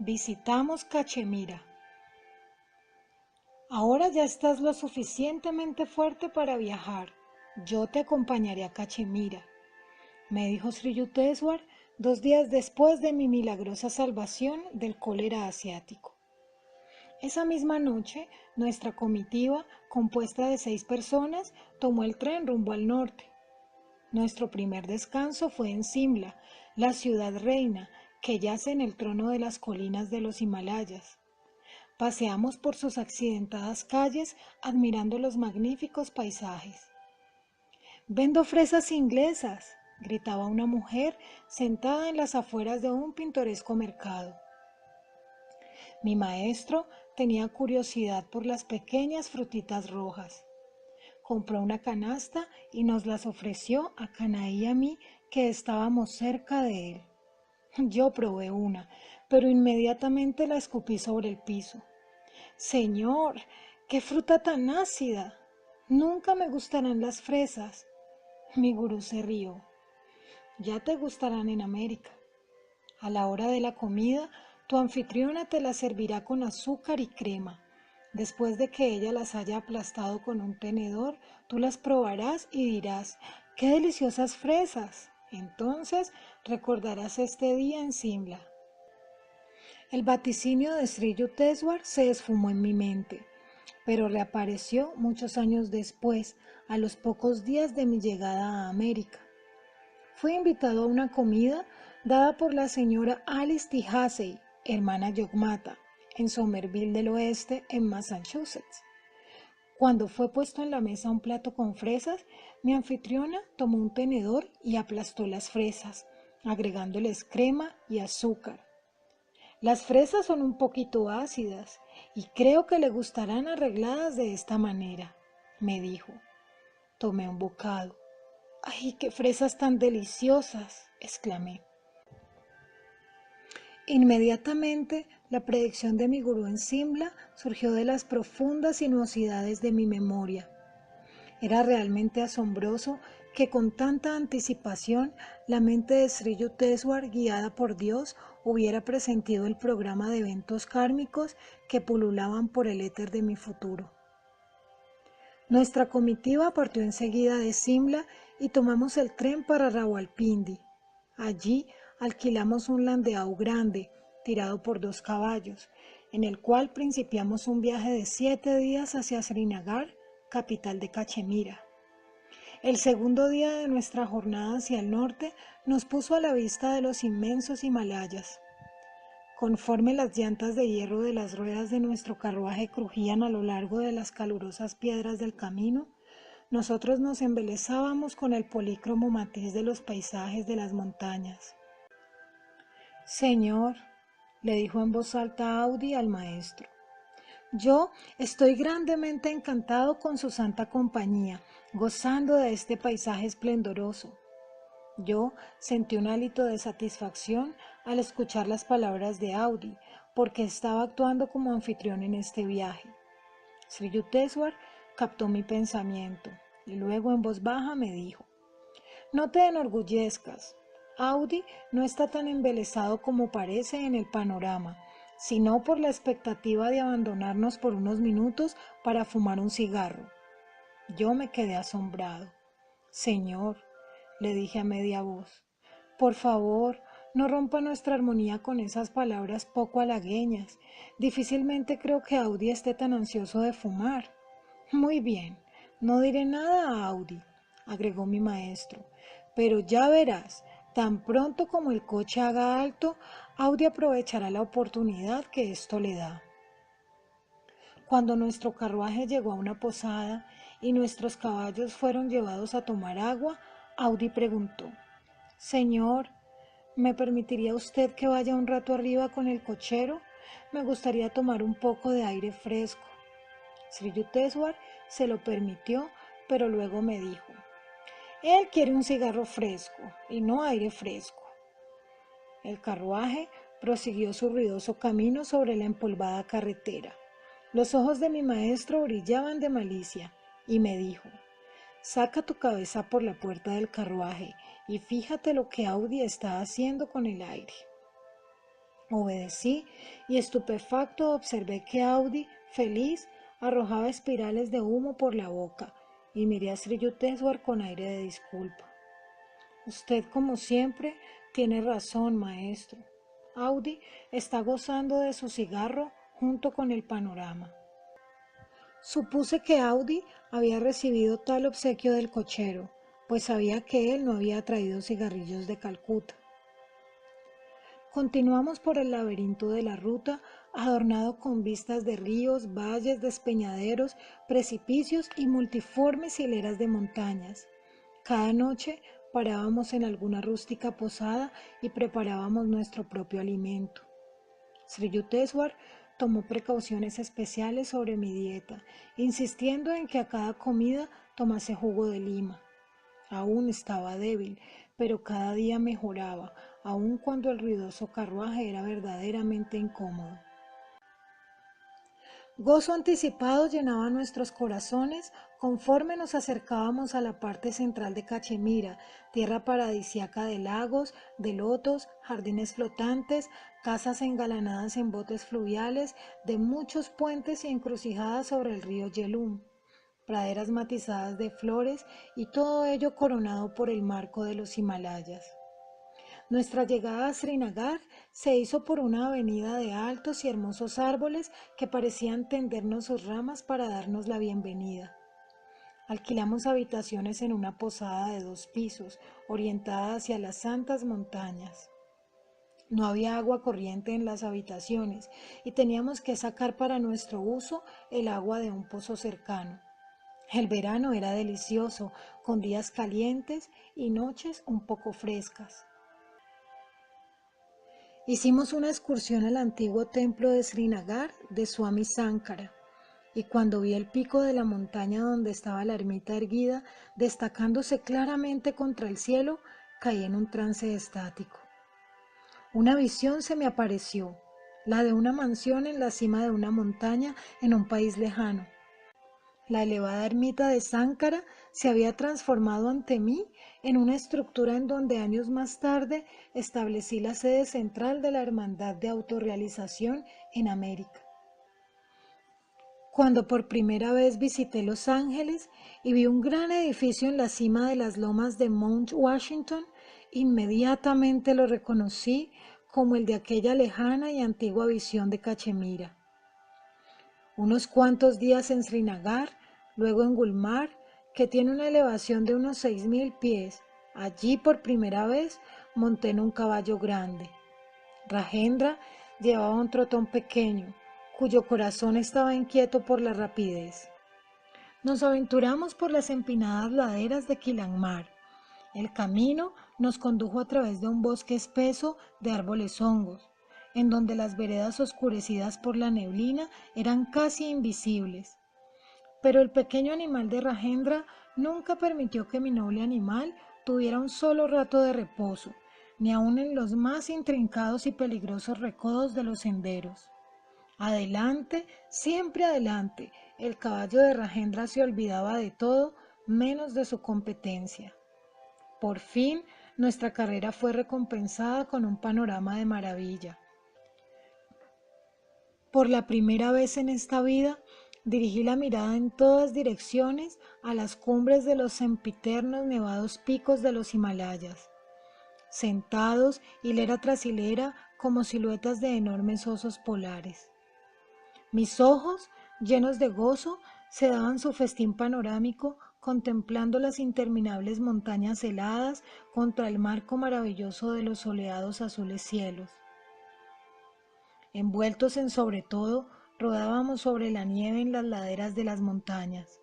Visitamos Cachemira. Ahora ya estás lo suficientemente fuerte para viajar. Yo te acompañaré a Cachemira, me dijo Sri Yukteswar 2 días después de mi milagrosa salvación del cólera asiático. Esa misma noche, nuestra comitiva, compuesta de 6 personas, tomó el tren rumbo al norte. Nuestro primer descanso fue en Simla, la ciudad reina, que yace en el trono de las colinas de los Himalayas. Paseamos por sus accidentadas calles admirando los magníficos paisajes. «Vendo fresas inglesas», gritaba una mujer sentada en las afueras de un pintoresco mercado. Mi maestro tenía curiosidad por las pequeñas frutitas rojas. Compró una canasta y nos las ofreció a Canaí y a mí, que estábamos cerca de él. Yo probé una, pero inmediatamente la escupí sobre el piso. «Señor, qué fruta tan ácida. Nunca me gustarán las fresas». Mi gurú se rió. «Ya te gustarán en América. A la hora de la comida, tu anfitriona te las servirá con azúcar y crema. Después de que ella las haya aplastado con un tenedor, tú las probarás y dirás, ¡qué deliciosas fresas! Entonces recordarás este día en Simla». El vaticinio de Sri Yukteswar se esfumó en mi mente, pero reapareció muchos años después, a los pocos días de mi llegada a América. Fui invitado a una comida dada por la señora Alice T. Hussey, hermana Yogmata, en Somerville del Oeste, en Massachusetts. Cuando fue puesto en la mesa un plato con fresas, mi anfitriona tomó un tenedor y aplastó las fresas, agregándoles crema y azúcar. «Las fresas son un poquito ácidas y creo que le gustarán arregladas de esta manera», me dijo. Tomé un bocado. «¡Ay, qué fresas tan deliciosas!», exclamé. Inmediatamente, la predicción de mi gurú en Simla surgió de las profundas sinuosidades de mi memoria. Era realmente asombroso que con tanta anticipación la mente de Sri Yukteswar, guiada por Dios, hubiera presentido el programa de eventos kármicos que pululaban por el éter de mi futuro. Nuestra comitiva partió enseguida de Simla y tomamos el tren para Rawalpindi. Allí alquilamos un landau grande, tirado por 2 caballos, en el cual principiamos un viaje de 7 días hacia Srinagar, capital de Cachemira. El segundo día de nuestra jornada hacia el norte nos puso a la vista de los inmensos Himalayas. Conforme las llantas de hierro de las ruedas de nuestro carruaje crujían a lo largo de las calurosas piedras del camino, nosotros nos embelesábamos con el polícromo matiz de los paisajes de las montañas. «Señor», le dijo en voz alta Audi al maestro, «yo estoy grandemente encantado con su santa compañía, gozando de este paisaje esplendoroso». Yo sentí un hálito de satisfacción al escuchar las palabras de Audi, porque estaba actuando como anfitrión en este viaje. Sri Yukteswar captó mi pensamiento y luego en voz baja me dijo, «No te enorgullezcas. Audi no está tan embelesado como parece en el panorama, sino por la expectativa de abandonarnos por unos minutos para fumar un cigarro». Yo me quedé asombrado. «Señor», le dije a media voz, «por favor, no rompa nuestra armonía con esas palabras poco halagüeñas. Difícilmente creo que Audi esté tan ansioso de fumar». «Muy bien, no diré nada a Audi», agregó mi maestro, «pero ya verás, tan pronto como el coche haga alto, Audi aprovechará la oportunidad que esto le da». Cuando nuestro carruaje llegó a una posada y nuestros caballos fueron llevados a tomar agua, Audi preguntó, «Señor, ¿me permitiría usted que vaya un rato arriba con el cochero? Me gustaría tomar un poco de aire fresco». Sri Yukteswar se lo permitió, pero luego me dijo, «Él quiere un cigarro fresco y no aire fresco». El carruaje prosiguió su ruidoso camino sobre la empolvada carretera. Los ojos de mi maestro brillaban de malicia y me dijo, «Saca tu cabeza por la puerta del carruaje y fíjate lo que Audi está haciendo con el aire». Obedecí y estupefacto observé que Audi, feliz, arrojaba espirales de humo por la boca y miré a Sri Yukteswar con aire de disculpa. Usted, como siempre, tiene razón, maestro. Audi está gozando de su cigarro junto con el panorama. Supuse que Audi había recibido tal obsequio del cochero, pues sabía que él no había traído cigarrillos de Calcuta. Continuamos por el laberinto de la ruta, adornado con vistas de ríos, valles, despeñaderos, precipicios y multiformes hileras de montañas. Cada noche parábamos en alguna rústica posada y preparábamos nuestro propio alimento. Sri Yukteswar tomó precauciones especiales sobre mi dieta, insistiendo en que a cada comida tomase jugo de lima. Aún estaba débil, pero cada día mejoraba, aun cuando el ruidoso carruaje era verdaderamente incómodo. Gozo anticipado llenaba nuestros corazones conforme nos acercábamos a la parte central de Cachemira, tierra paradisíaca de lagos, de lotos, jardines flotantes, casas engalanadas en botes fluviales, de muchos puentes y encrucijadas sobre el río Jhelum, praderas matizadas de flores y todo ello coronado por el marco de los Himalayas. Nuestra llegada a Srinagar se hizo por una avenida de altos y hermosos árboles que parecían tendernos sus ramas para darnos la bienvenida. Alquilamos habitaciones en una posada de 2 pisos, orientada hacia las santas montañas. No había agua corriente en las habitaciones y teníamos que sacar para nuestro uso el agua de un pozo cercano. El verano era delicioso, con días calientes y noches un poco frescas. Hicimos una excursión al antiguo templo de Srinagar de Swami Sankara, y cuando vi el pico de la montaña donde estaba la ermita erguida, destacándose claramente contra el cielo, caí en un trance estático. Una visión se me apareció, la de una mansión en la cima de una montaña en un país lejano. La elevada ermita de Sankara se había transformado ante mí en una estructura en donde años más tarde establecí la sede central de la Hermandad de Autorrealización en América. Cuando por primera vez visité Los Ángeles y vi un gran edificio en la cima de las lomas de Mount Washington, inmediatamente lo reconocí como el de aquella lejana y antigua visión de Cachemira. Unos cuantos días en Srinagar, luego en Gulmar, que tiene una elevación de unos 6.000 pies. Allí por primera vez monté en un caballo grande. Rajendra llevaba un trotón pequeño, cuyo corazón estaba inquieto por la rapidez. Nos aventuramos por las empinadas laderas de Kilangmar. El camino nos condujo a través de un bosque espeso de árboles hongos, en donde las veredas oscurecidas por la neblina eran casi invisibles. Pero el pequeño animal de Rajendra nunca permitió que mi noble animal tuviera un solo rato de reposo, ni aun en los más intrincados y peligrosos recodos de los senderos. Adelante, siempre adelante, el caballo de Rajendra se olvidaba de todo menos de su competencia. Por fin, nuestra carrera fue recompensada con un panorama de maravilla. Por la primera vez en esta vida, dirigí la mirada en todas direcciones a las cumbres de los sempiternos nevados picos de los Himalayas, sentados hilera tras hilera como siluetas de enormes osos polares. Mis ojos, llenos de gozo, se daban su festín panorámico contemplando las interminables montañas heladas contra el marco maravilloso de los soleados azules cielos. Envueltos en sobre todo, rodábamos sobre la nieve en las laderas de las montañas.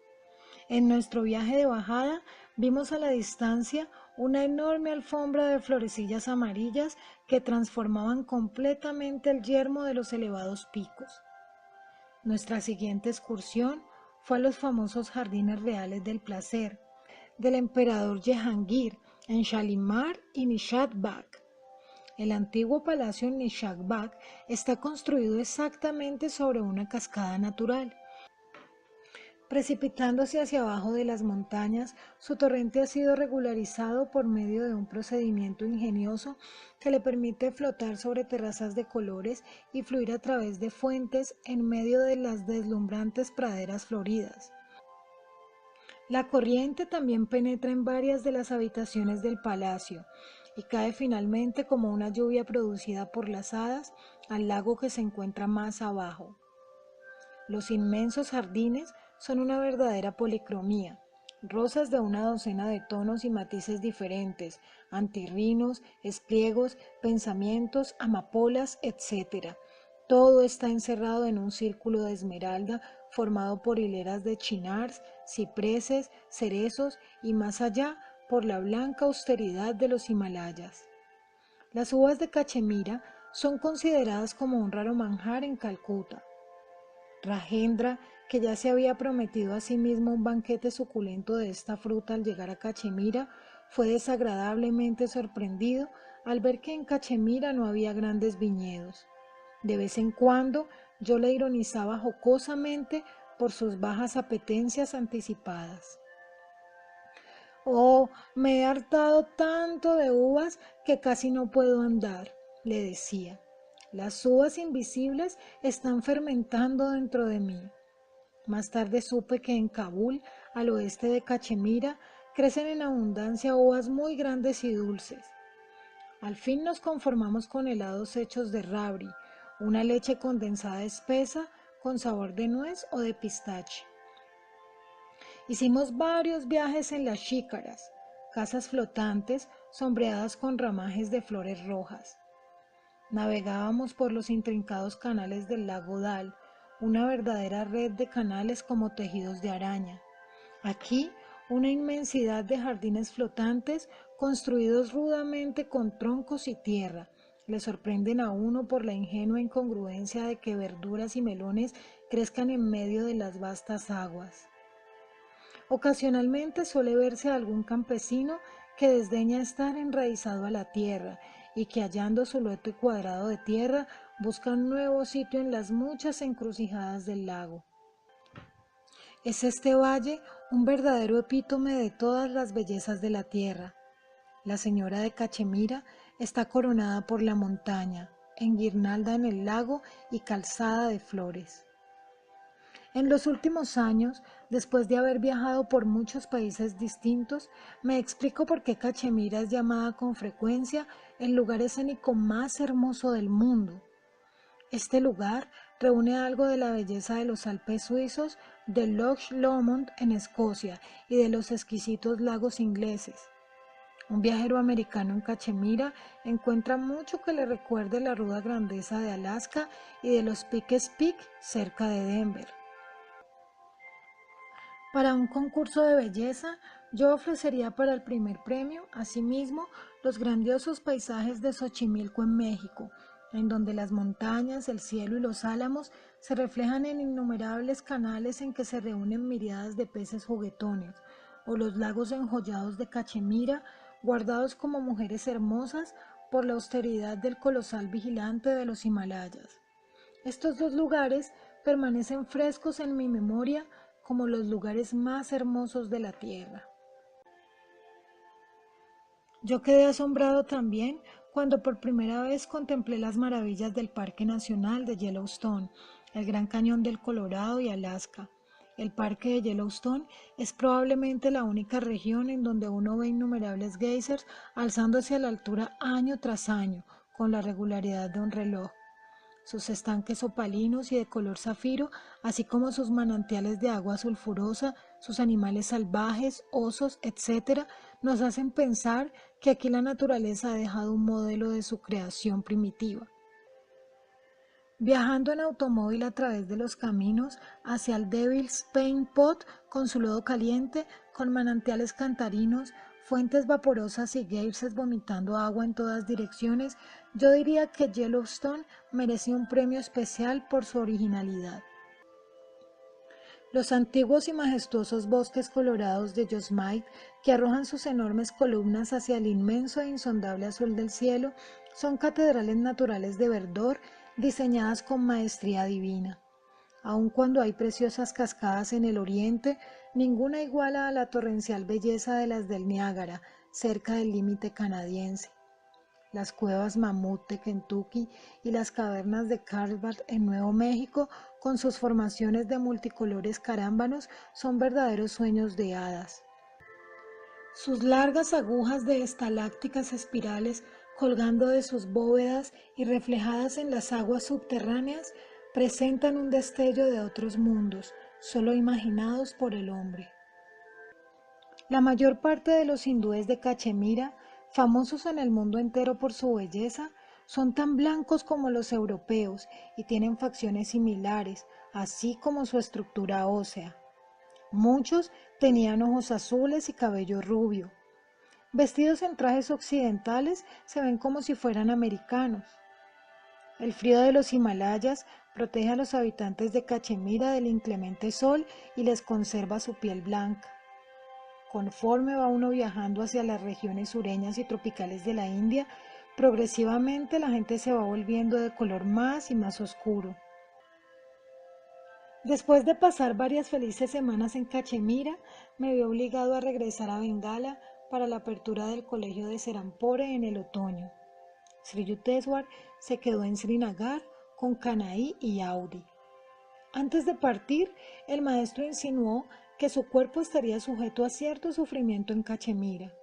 En nuestro viaje de bajada vimos a la distancia una enorme alfombra de florecillas amarillas que transformaban completamente el yermo de los elevados picos. Nuestra siguiente excursión fue a los famosos jardines reales del placer del emperador Jehangir en Shalimar y Nishad Bagh. El antiguo palacio en Nishad Bagh está construido exactamente sobre una cascada natural. Precipitándose hacia abajo de las montañas, su torrente ha sido regularizado por medio de un procedimiento ingenioso que le permite flotar sobre terrazas de colores y fluir a través de fuentes en medio de las deslumbrantes praderas floridas. La corriente también penetra en varias de las habitaciones del palacio y cae finalmente como una lluvia producida por las hadas al lago que se encuentra más abajo. Los inmensos jardines son una verdadera policromía, rosas de una docena de tonos y matices diferentes, antirrinos, espliegos, pensamientos, amapolas, etc. Todo está encerrado en un círculo de esmeralda formado por hileras de chinars, cipreses, cerezos y más allá por la blanca austeridad de los Himalayas. Las uvas de Cachemira son consideradas como un raro manjar en Calcuta. Rajendra, que ya se había prometido a sí mismo un banquete suculento de esta fruta al llegar a Cachemira, fue desagradablemente sorprendido al ver que en Cachemira no había grandes viñedos. De vez en cuando yo le ironizaba jocosamente por sus bajas apetencias anticipadas. Oh, me he hartado tanto de uvas que casi no puedo andar, le decía. Las uvas invisibles están fermentando dentro de mí. Más tarde supe que en Kabul, al oeste de Cachemira, crecen en abundancia uvas muy grandes y dulces. Al fin nos conformamos con helados hechos de rabri, una leche condensada espesa con sabor de nuez o de pistache. Hicimos varios viajes en las chícaras, casas flotantes sombreadas con ramajes de flores rojas. Navegábamos por los intrincados canales del lago Dal, una verdadera red de canales como tejidos de araña. Aquí, una inmensidad de jardines flotantes construidos rudamente con troncos y tierra. Le sorprenden a uno por la ingenua incongruencia de que verduras y melones crezcan en medio de las vastas aguas. Ocasionalmente suele verse a algún campesino que desdeña estar enraizado a la tierra y que hallando su lote cuadrado de tierra busca un nuevo sitio en las muchas encrucijadas del lago. Es este valle un verdadero epítome de todas las bellezas de la tierra. La señora de Cachemira está coronada por la montaña, enguirnalda en el lago y calzada de flores. En los últimos años, después de haber viajado por muchos países distintos, me explico por qué Cachemira es llamada con frecuencia el lugar escénico más hermoso del mundo. Este lugar reúne algo de la belleza de los Alpes suizos, de Loch Lomond en Escocia y de los exquisitos lagos ingleses. Un viajero americano en Cachemira encuentra mucho que le recuerde la ruda grandeza de Alaska y de los Pikes Peak cerca de Denver. Para un concurso de belleza, yo ofrecería para el primer premio, asimismo, los grandiosos paisajes de Xochimilco en México, en donde las montañas, el cielo y los álamos se reflejan en innumerables canales en que se reúnen miriadas de peces juguetones, o los lagos enjollados de Cachemira, guardados como mujeres hermosas por la austeridad del colosal vigilante de los Himalayas. Estos dos lugares permanecen frescos en mi memoria como los lugares más hermosos de la tierra. Yo quedé asombrado también cuando por primera vez contemplé las maravillas del Parque Nacional de Yellowstone, el Gran Cañón del Colorado y Alaska. El Parque de Yellowstone es probablemente la única región en donde uno ve innumerables geysers alzándose a la altura año tras año, con la regularidad de un reloj. Sus estanques opalinos y de color zafiro, así como sus manantiales de agua sulfurosa, sus animales salvajes, osos, etc., nos hacen pensar que aquí la naturaleza ha dejado un modelo de su creación primitiva. Viajando en automóvil a través de los caminos hacia el Devil's Paint Pot con su lodo caliente, con manantiales cantarinos, fuentes vaporosas y geysers vomitando agua en todas direcciones, yo diría que Yellowstone merecía un premio especial por su originalidad. Los antiguos y majestuosos bosques colorados de Yosemite, que arrojan sus enormes columnas hacia el inmenso e insondable azul del cielo, son catedrales naturales de verdor diseñadas con maestría divina. Aun cuando hay preciosas cascadas en el oriente, ninguna iguala a la torrencial belleza de las del Niágara, cerca del límite canadiense. Las cuevas Mammoth de Kentucky y las cavernas de Carlsbad en Nuevo México, con sus formaciones de multicolores carámbanos, son verdaderos sueños de hadas. Sus largas agujas de estalácticas espirales colgando de sus bóvedas y reflejadas en las aguas subterráneas presentan un destello de otros mundos, solo imaginados por el hombre. La mayor parte de los hindúes de Cachemira, famosos en el mundo entero por su belleza, son tan blancos como los europeos y tienen facciones similares, así como su estructura ósea. Muchos tenían ojos azules y cabello rubio. Vestidos en trajes occidentales, se ven como si fueran americanos. El frío de los Himalayas protege a los habitantes de Cachemira del inclemente sol y les conserva su piel blanca. Conforme va uno viajando hacia las regiones sureñas y tropicales de la India, progresivamente la gente se va volviendo de color más y más oscuro. Después de pasar varias felices semanas en Cachemira, me vi obligado a regresar a Bengala para la apertura del colegio de Serampore en el otoño. Sri Yukteswar se quedó en Srinagar con Kanai y Audi. Antes de partir, el maestro insinuó que su cuerpo estaría sujeto a cierto sufrimiento en Cachemira.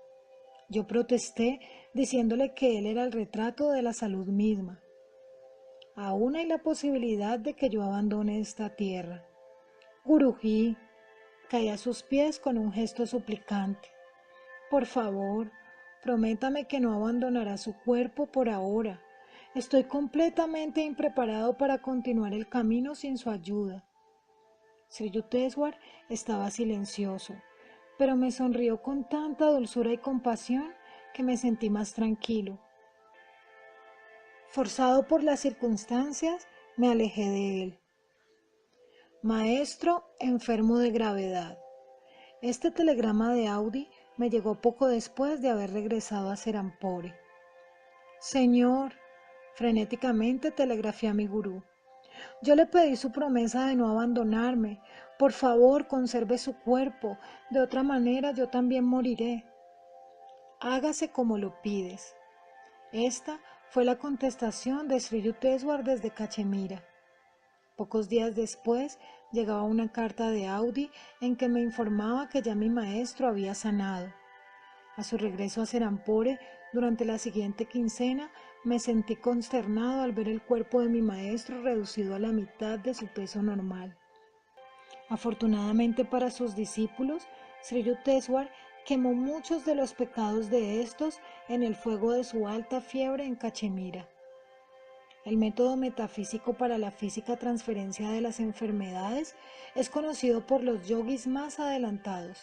Yo protesté diciéndole que él era el retrato de la salud misma. Aún hay la posibilidad de que yo abandone esta tierra. Guruji, caí a sus pies con un gesto suplicante. Por favor, prométame que no abandonará su cuerpo por ahora. Estoy completamente impreparado para continuar el camino sin su ayuda. Sri Yukteswar estaba silencioso, pero me sonrió con tanta dulzura y compasión que me sentí más tranquilo. Forzado por las circunstancias, me alejé de él. Maestro enfermo de gravedad. Este telegrama de Audi me llegó poco después de haber regresado a Serampore. Señor, frenéticamente telegrafié a mi gurú. Yo le pedí su promesa de no abandonarme. Por favor, conserve su cuerpo. De otra manera, yo también moriré. Hágase como lo pides. Esta fue la contestación de Sri Yukteswar desde Cachemira. Pocos días después llegaba una carta de Audi en que me informaba que ya mi maestro había sanado. A su regreso a Serampore, durante la siguiente quincena, me sentí consternado al ver el cuerpo de mi maestro reducido a la mitad de su peso normal. Afortunadamente para sus discípulos, Sri Yukteswar quemó muchos de los pecados de estos en el fuego de su alta fiebre en Cachemira. El método metafísico para la física transferencia de las enfermedades es conocido por los yogis más adelantados.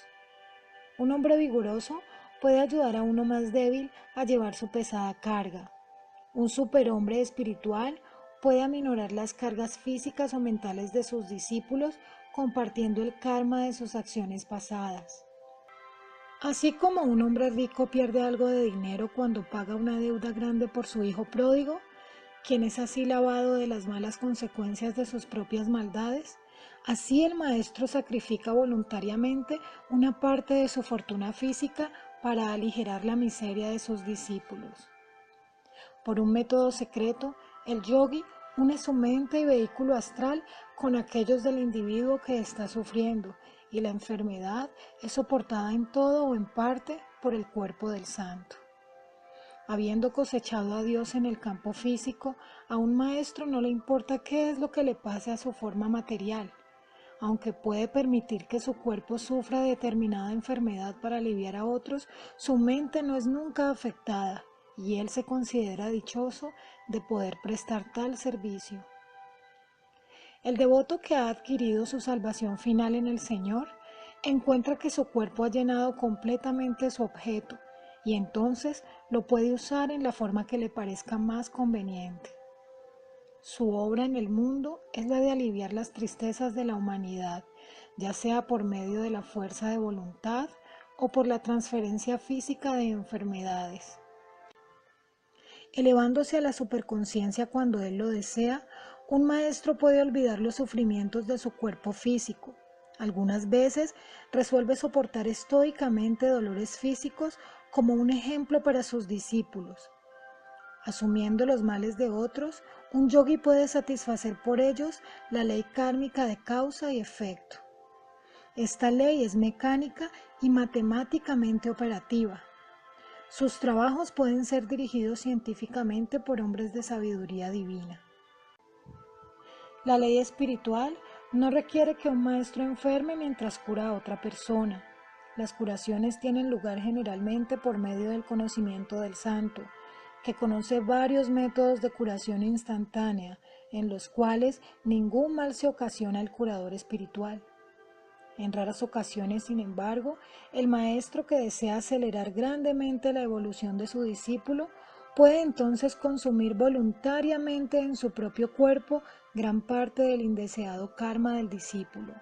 Un hombre vigoroso puede ayudar a uno más débil a llevar su pesada carga. Un superhombre espiritual puede aminorar las cargas físicas o mentales de sus discípulos compartiendo el karma de sus acciones pasadas. Así como un hombre rico pierde algo de dinero cuando paga una deuda grande por su hijo pródigo, quien es así lavado de las malas consecuencias de sus propias maldades, así el maestro sacrifica voluntariamente una parte de su fortuna física para aligerar la miseria de sus discípulos. Por un método secreto, el yogi une su mente y vehículo astral con aquellos del individuo que está sufriendo, y la enfermedad es soportada en todo o en parte por el cuerpo del santo. Habiendo cosechado a Dios en el campo físico, a un maestro no le importa qué es lo que le pase a su forma material. Aunque puede permitir que su cuerpo sufra determinada enfermedad para aliviar a otros, su mente no es nunca afectada y él se considera dichoso de poder prestar tal servicio. El devoto que ha adquirido su salvación final en el Señor encuentra que su cuerpo ha llenado completamente su objeto y entonces lo puede usar en la forma que le parezca más conveniente. Su obra en el mundo es la de aliviar las tristezas de la humanidad, ya sea por medio de la fuerza de voluntad o por la transferencia física de enfermedades. Elevándose a la superconciencia cuando él lo desea, Un maestro puede olvidar los sufrimientos de su cuerpo físico. Algunas veces resuelve soportar estoicamente dolores físicos como un ejemplo para sus discípulos. Asumiendo los males de otros, un yogi puede satisfacer por ellos la ley kármica de causa y efecto. Esta ley es mecánica y matemáticamente operativa. Sus trabajos pueden ser dirigidos científicamente por hombres de sabiduría divina. La ley espiritual no requiere que un maestro enferme mientras cura a otra persona. Las curaciones tienen lugar generalmente por medio del conocimiento del santo, que conoce varios métodos de curación instantánea, en los cuales ningún mal se ocasiona al curador espiritual. En raras ocasiones, sin embargo, el maestro que desea acelerar grandemente la evolución de su discípulo puede entonces consumir voluntariamente en su propio cuerpo gran parte del indeseado karma del discípulo.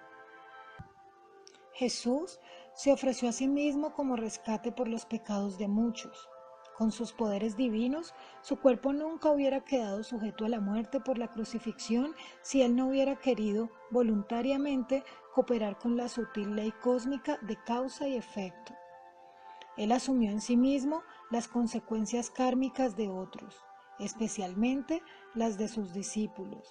Jesús se ofreció a sí mismo como rescate por los pecados de muchos. Con sus poderes divinos, su cuerpo nunca hubiera quedado sujeto a la muerte por la crucifixión si él no hubiera querido voluntariamente cooperar con la sutil ley cósmica de causa y efecto. Él asumió en sí mismo las consecuencias kármicas de otros, especialmente las de sus discípulos.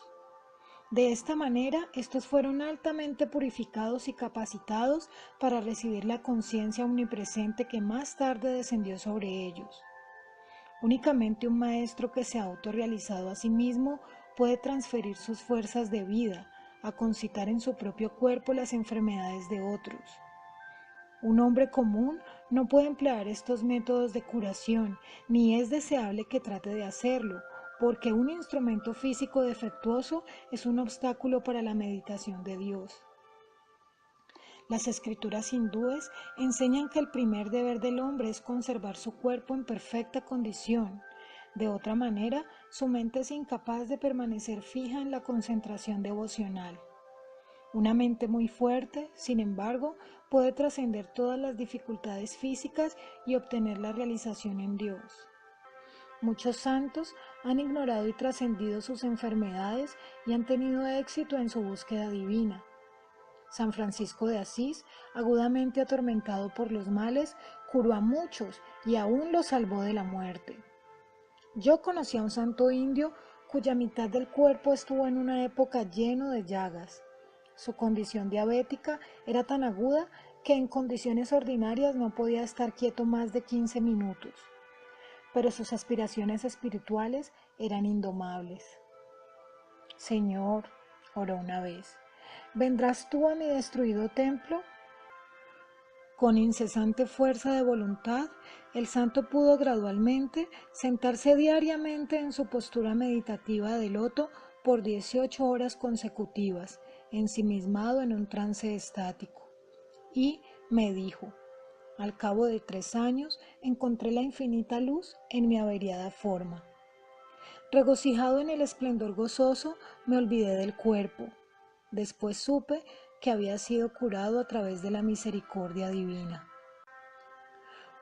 De esta manera, estos fueron altamente purificados y capacitados para recibir la conciencia omnipresente que más tarde descendió sobre ellos. Únicamente un maestro que se ha autorrealizado a sí mismo puede transferir sus fuerzas de vida a concitar en su propio cuerpo las enfermedades de otros. Un hombre común no puede emplear estos métodos de curación, ni es deseable que trate de hacerlo, porque un instrumento físico defectuoso es un obstáculo para la meditación de Dios. Las escrituras hindúes enseñan que el primer deber del hombre es conservar su cuerpo en perfecta condición. De otra manera, su mente es incapaz de permanecer fija en la concentración devocional. Una mente muy fuerte, sin embargo, puede trascender todas las dificultades físicas y obtener la realización en Dios. Muchos santos han ignorado y trascendido sus enfermedades y han tenido éxito en su búsqueda divina. San Francisco de Asís, agudamente atormentado por los males, curó a muchos y aún los salvó de la muerte. Yo conocí a un santo indio cuya mitad del cuerpo estuvo en una época lleno de llagas. Su condición diabética era tan aguda que en condiciones ordinarias no podía estar quieto más de 15 minutos, pero sus aspiraciones espirituales eran indomables. Señor, oró una vez, ¿vendrás tú a mi destruido templo? Con incesante fuerza de voluntad, el santo pudo gradualmente sentarse diariamente en su postura meditativa de loto por 18 horas consecutivas, ensimismado en un trance estático. Y me dijo, al cabo de 3 años encontré la infinita luz en mi averiada forma. Regocijado en el esplendor gozoso, me olvidé del cuerpo. Después supe que había sido curado a través de la misericordia divina.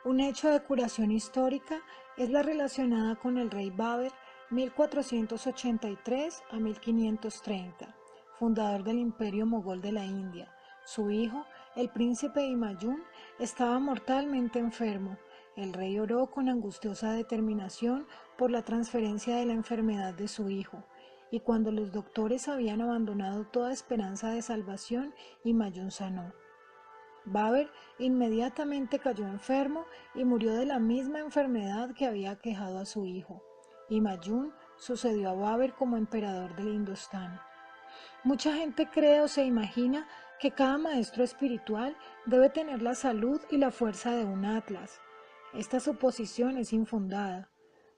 Un hecho de curación histórica es la relacionada con el rey Babur 1483 a 1530, fundador del imperio mogol de la India. Su hijo, el príncipe Humayun, estaba mortalmente enfermo. El rey oró con angustiosa determinación por la transferencia de la enfermedad de su hijo, y cuando los doctores habían abandonado toda esperanza de salvación, Humayun sanó. Babur inmediatamente cayó enfermo y murió de la misma enfermedad que había aquejado a su hijo. Humayun sucedió a Babur como emperador del Indostán. Mucha gente cree o se imagina que cada maestro espiritual debe tener la salud y la fuerza de un atlas. Esta suposición es infundada.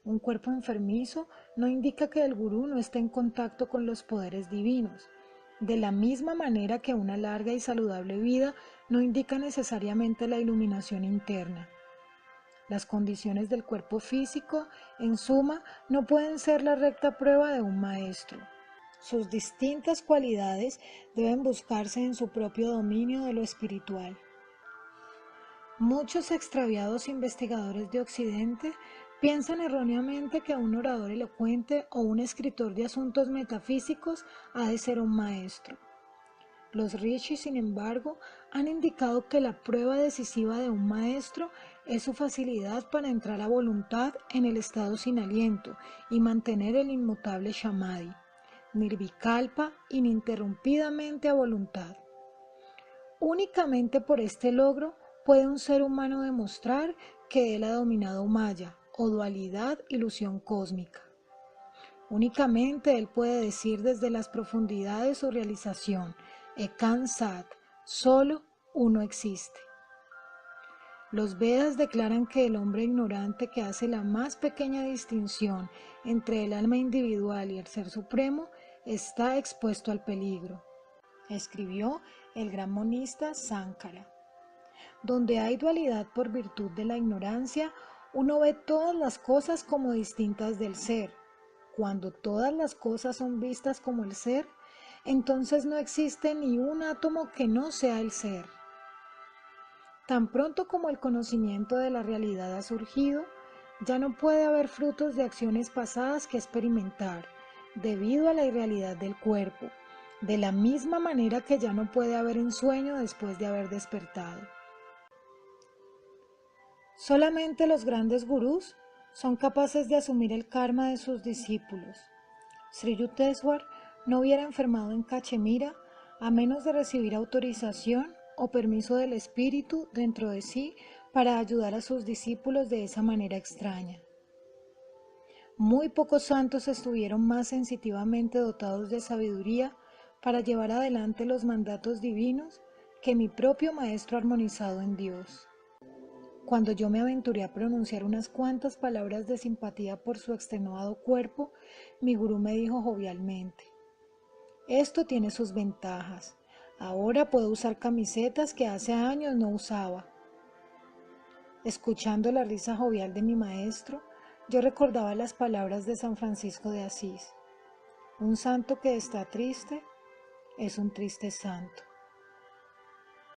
Un cuerpo enfermizo no indica que el gurú no esté en contacto con los poderes divinos, de la misma manera que una larga y saludable vida no indica necesariamente la iluminación interna. Las condiciones del cuerpo físico, en suma, no pueden ser la recta prueba de un maestro. Sus distintas cualidades deben buscarse en su propio dominio de lo espiritual. Muchos extraviados investigadores de Occidente Piensan erróneamente que un orador elocuente o un escritor de asuntos metafísicos ha de ser un maestro. Los rishis, sin embargo, han indicado que la prueba decisiva de un maestro es su facilidad para entrar a voluntad en el estado sin aliento y mantener el inmutable samadhi, nirvikalpa, ininterrumpidamente a voluntad. Únicamente por este logro puede un ser humano demostrar que él ha dominado Maya, o dualidad, ilusión cósmica. Únicamente él puede decir desde las profundidades su realización, Ekan Sat, solo uno existe. Los Vedas declaran que el hombre ignorante que hace la más pequeña distinción entre el alma individual y el ser supremo está expuesto al peligro. Escribió el gran monista Sankara. Donde hay dualidad por virtud de la ignorancia, uno ve todas las cosas como distintas del ser. Cuando todas las cosas son vistas como el ser, entonces no existe ni un átomo que no sea el ser. Tan pronto como el conocimiento de la realidad ha surgido, ya no puede haber frutos de acciones pasadas que experimentar, debido a la irrealidad del cuerpo, de la misma manera que ya no puede haber ensueño después de haber despertado. Solamente los grandes gurús son capaces de asumir el karma de sus discípulos. Sri Yukteswar no hubiera enfermado en Cachemira a menos de recibir autorización o permiso del espíritu dentro de sí para ayudar a sus discípulos de esa manera extraña. Muy pocos santos estuvieron más sensitivamente dotados de sabiduría para llevar adelante los mandatos divinos que mi propio maestro armonizado en Dios. Cuando yo me aventuré a pronunciar unas cuantas palabras de simpatía por su extenuado cuerpo, mi gurú me dijo jovialmente: esto tiene sus ventajas. Ahora puedo usar camisetas que hace años no usaba. Escuchando la risa jovial de mi maestro, yo recordaba las palabras de San Francisco de Asís: un santo que está triste es un triste santo.